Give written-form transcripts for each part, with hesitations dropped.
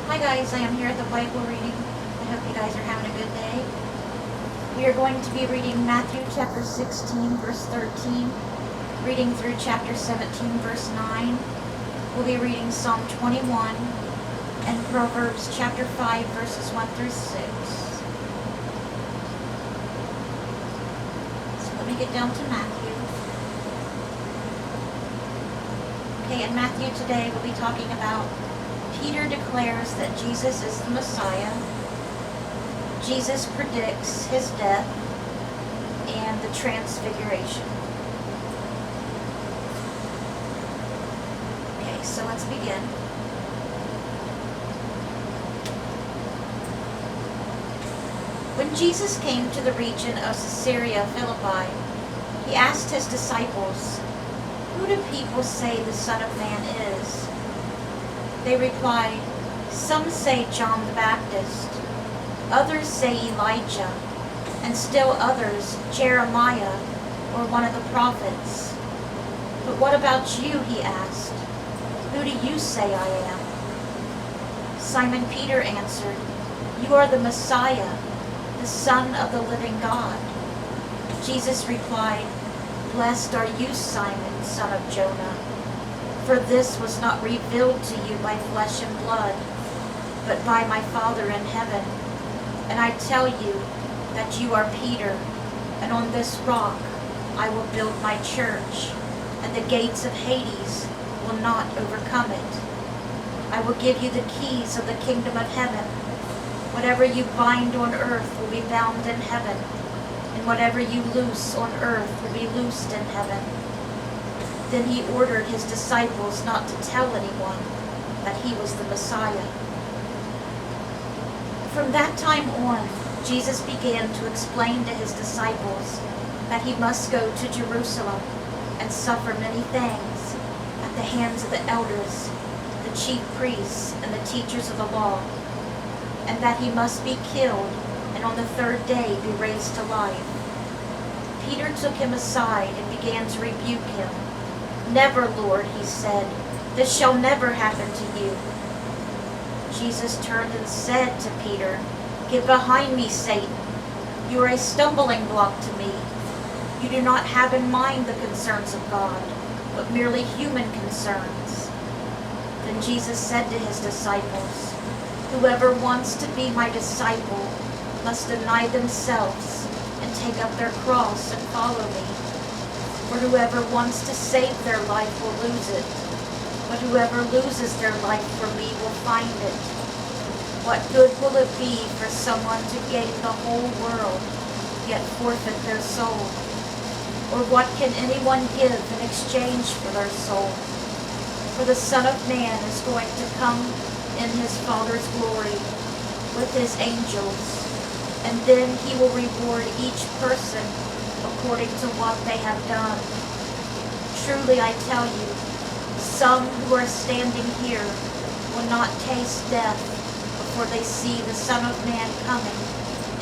Hi guys, I am here at the Bible reading. I hope you guys are having a good day. We are going to be reading Matthew chapter 16 verse 13, reading through chapter 17 verse 9. We'll be reading Psalm 21 and Proverbs chapter 5 verses 1 through 6. So let me get down to Matthew. Okay, in Matthew today we'll be talking about Peter declares that Jesus is the Messiah. Jesus predicts his death and the transfiguration. Okay, so let's begin. When Jesus came to the region of Caesarea Philippi, he asked his disciples, "Who do people say the Son of Man is?" They replied, "Some say John the Baptist, others say Elijah, and still others Jeremiah or one of the prophets." "But what about you?" he asked. "Who do you say I am?" Simon Peter answered, "You are the Messiah, the Son of the living God." Jesus replied, "Blessed are you, Simon, son of Jonah. For this was not revealed to you by flesh and blood, but by my Father in heaven. And I tell you that you are Peter, and on this rock I will build my church, and the gates of Hades will not overcome it. I will give you the keys of the kingdom of heaven. Whatever you bind on earth will be bound in heaven, and whatever you loose on earth will be loosed in heaven." Then he ordered his disciples not to tell anyone that he was the Messiah. From that time on, Jesus began to explain to his disciples that he must go to Jerusalem and suffer many things at the hands of the elders, the chief priests, and the teachers of the law, and that he must be killed and on the third day be raised to life. Peter took him aside and began to rebuke him. "Never, Lord," he said, "this shall never happen to you." Jesus turned and said to Peter, "Get behind me, Satan. You are a stumbling block to me. You do not have in mind the concerns of God, but merely human concerns." Then Jesus said to his disciples, "Whoever wants to be my disciple must deny themselves and take up their cross and follow me. For whoever wants to save their life will lose it, but whoever loses their life for me will find it. What good will it be for someone to gain the whole world, yet forfeit their soul? Or what can anyone give in exchange for their soul? For the Son of Man is going to come in his Father's glory with his angels, and then he will reward each person according to what they have done. Truly I tell you, some who are standing here will not taste death before they see the Son of Man coming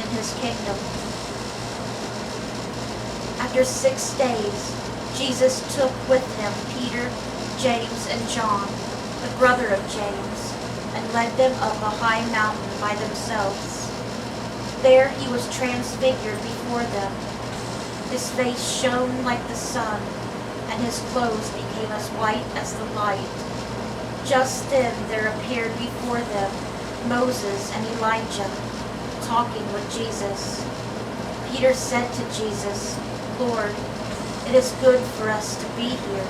in his kingdom." After 6 days, Jesus took with him Peter, James, and John, the brother of James, and led them up a high mountain by themselves. There he was transfigured before them. His face shone like the sun, and his clothes became as white as the light. Just then there appeared before them Moses and Elijah, talking with Jesus. Peter said to Jesus, "Lord, it is good for us to be here.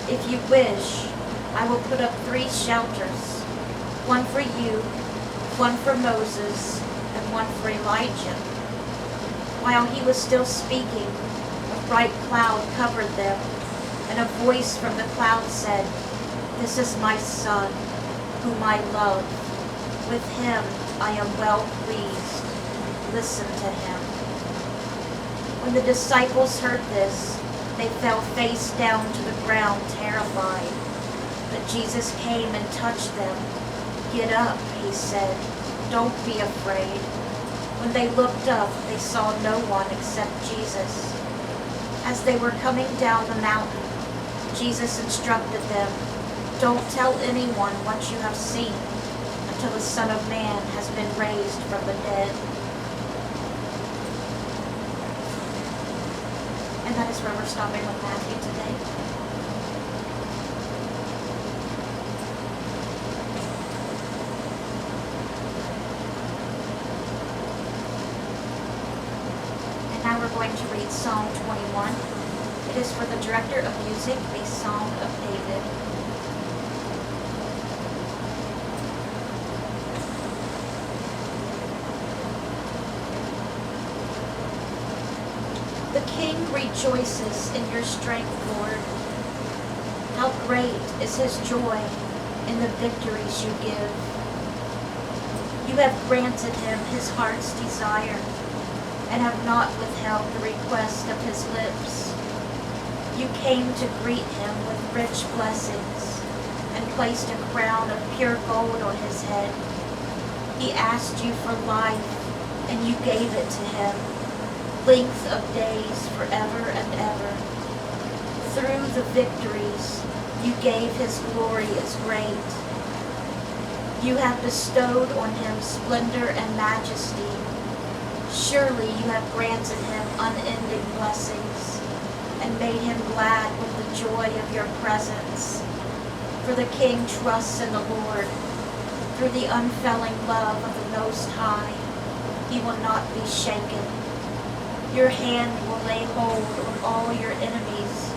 If you wish, I will put up 3 shelters, one for you, one for Moses, and one for Elijah." While he was still speaking, a bright cloud covered them, and a voice from the cloud said, "This is my Son, whom I love. With him I am well pleased. Listen to him." When the disciples heard this, they fell face down to the ground, terrified. But Jesus came and touched them. "Get up," he said. "Don't be afraid." When they looked up, they saw no one except Jesus. As they were coming down the mountain, Jesus instructed them, "Don't tell anyone what you have seen till the Son of Man has been raised from the dead. And that is where we're stopping with Matthew today. And now we're going to read Psalm 21. It is for the director of music, a Psalm of David. The king rejoices in your strength, Lord. How great is his joy in the victories you give. You have granted him his heart's desire and have not withheld the request of his lips. You came to greet him with rich blessings and placed a crown of pure gold on his head. He asked you for life, and you gave it to him, length of days forever and ever. Through the victories you gave, his glory is great. You have bestowed on him splendor and majesty. Surely you have granted him unending blessings and made him glad with the joy of your presence. For the king trusts in the Lord. Through the unfailing love of the Most High, he will not be shaken. Your hand will lay hold on all your enemies.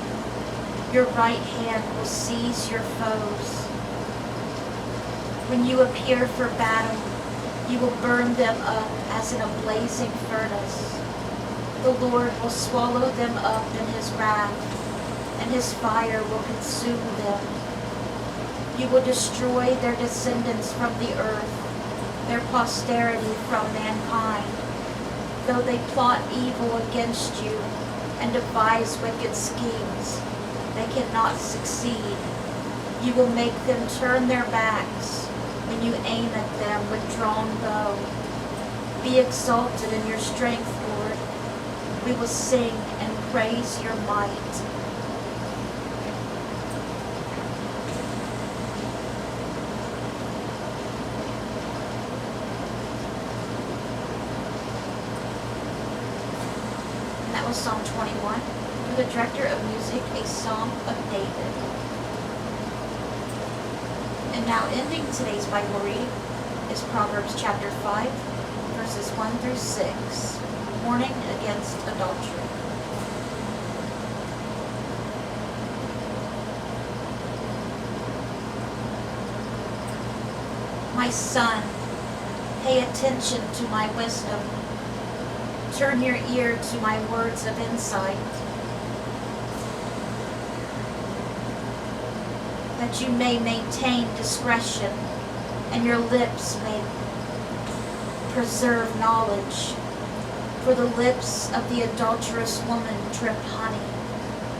Your right hand will seize your foes. When you appear for battle, you will burn them up as in a blazing furnace. The Lord will swallow them up in his wrath, and his fire will consume them. You will destroy their descendants from the earth, their posterity from mankind. Though they plot evil against you and devise wicked schemes, they cannot succeed. You will make them turn their backs when you aim at them with drawn bow. Be exalted in your strength, Lord. We will sing and praise your might. And that was Psalm 21. For the director of music, a Psalm of David. And now ending today's Bible reading is Proverbs chapter 5, verses 1 through 6. Warning against adultery. My son, pay attention to my wisdom. Turn your ear to my words of insight, that you may maintain discretion and your lips may preserve knowledge. For the lips of the adulterous woman drip honey,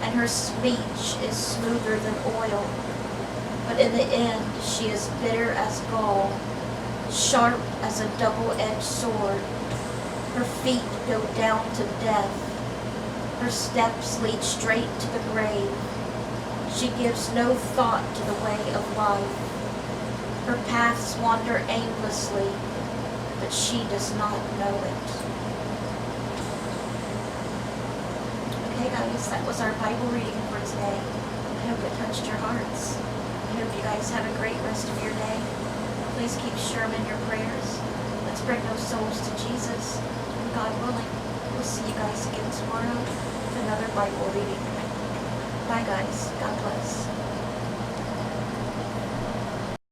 and her speech is smoother than oil. But in the end she is bitter as gall, sharp as a double-edged sword. Her feet go down to death. Her steps lead straight to the grave. She gives no thought to the way of life. Her paths wander aimlessly, but she does not know it. Okay guys, that was our Bible reading for today. I hope it touched your hearts. I hope you guys have a great rest of your day. Please keep Sherman in your prayers. Let's bring those souls to Jesus. And God willing, we'll see you guys again tomorrow with another Bible reading. Bye guys. God bless.